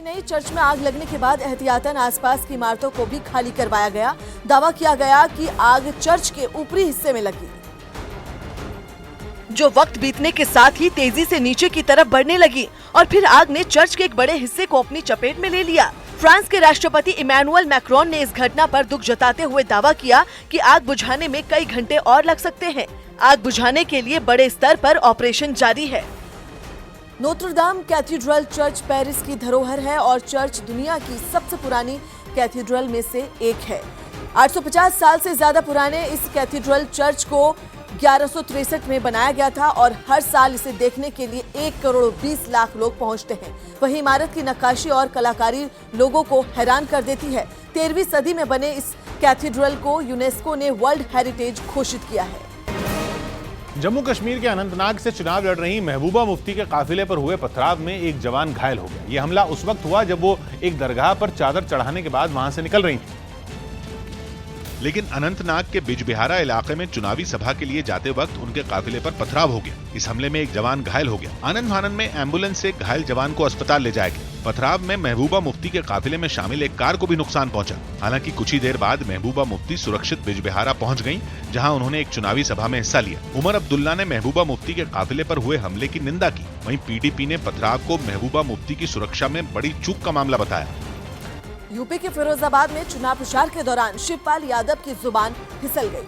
नहीं, चर्च में आग लगने के बाद एहतियातन आसपास की इमारतों को भी खाली करवाया गया। दावा किया गया कि आग चर्च के ऊपरी हिस्से में लगी, जो वक्त बीतने के साथ ही तेजी से नीचे की तरफ बढ़ने लगी और फिर आग ने चर्च के एक बड़े हिस्से को अपनी चपेट में ले लिया। फ्रांस के राष्ट्रपति इमैनुअल मैक्रोन ने इस घटना पर दुख जताते हुए दावा किया कि आग बुझाने में कई घंटे और लग सकते हैं। आग बुझाने के लिए बड़े स्तर पर ऑपरेशन जारी है। नोत्रदाम कैथीड्रल चर्च पेरिस की धरोहर है और चर्च दुनिया की सबसे पुरानी कैथीड्रल में से एक है। 850 साल से ज्यादा पुराने इस कैथीड्रल चर्च को 1163 में बनाया गया था और हर साल इसे देखने के लिए 1 करोड़ 20 लाख लोग पहुंचते हैं। वहीं इमारत की नक्काशी और कलाकारी लोगों को हैरान कर देती है। 13वीं सदी में बने इस कैथीड्रल को यूनेस्को ने वर्ल्ड हेरिटेज घोषित किया है। जम्मू कश्मीर के अनंतनाग से चुनाव लड़ रही महबूबा मुफ्ती के काफिले पर हुए पथराव में एक जवान घायल हो गया। यह हमला उस वक्त हुआ जब वो एक दरगाह पर चादर चढ़ाने के बाद वहां से निकल रही थी। लेकिन अनंतनाग के बिजबिहारा इलाके में चुनावी सभा के लिए जाते वक्त उनके काफिले पर पथराव हो गया। इस हमले में एक जवान घायल हो गया। आनंद फानन में एम्बुलेंस से घायल जवान को अस्पताल ले जाया गया। पथराव में महबूबा मुफ्ती के काफिले में शामिल एक कार को भी नुकसान पहुंचा। हालांकि कुछ ही देर बाद महबूबा मुफ्ती सुरक्षित बिजबिहारा पहुंच गईं, जहां उन्होंने एक चुनावी सभा में हिस्सा लिया। उमर अब्दुल्ला ने महबूबा मुफ्ती के काफिले पर हुए हमले की निंदा की। वहीं पीडीपी ने पथराव को महबूबा मुफ्ती की सुरक्षा में बड़ी चूक का मामला बताया। यूपी के फिरोजाबाद में चुनाव प्रचार के दौरान शिवपाल यादव की जुबान फिसल गई।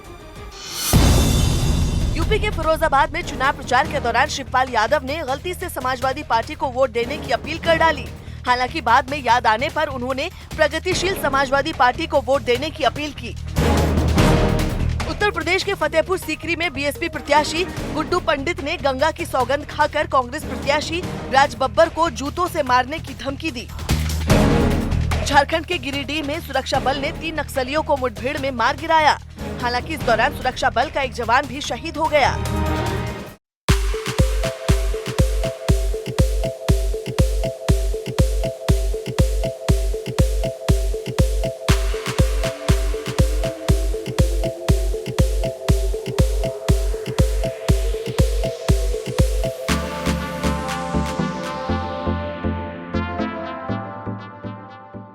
यूपी के फिरोजाबाद में चुनाव प्रचार के दौरान शिवपाल यादव ने गलती से समाजवादी पार्टी को वोट देने की अपील कर डाली। हालांकि बाद में याद आने पर उन्होंने प्रगतिशील समाजवादी पार्टी को वोट देने की अपील की। उत्तर प्रदेश के फतेहपुर सीकरी में बीएसपी प्रत्याशी गुड्डू पंडित ने गंगा की सौगंध खाकर कांग्रेस प्रत्याशी राज बब्बर को जूतों से मारने की धमकी दी। झारखंड के गिरिडीह में सुरक्षा बल ने 3 नक्सलियों को मुठभेड़ में मार गिराया। हालांकि इस दौरान सुरक्षा बल का एक जवान भी शहीद हो गया।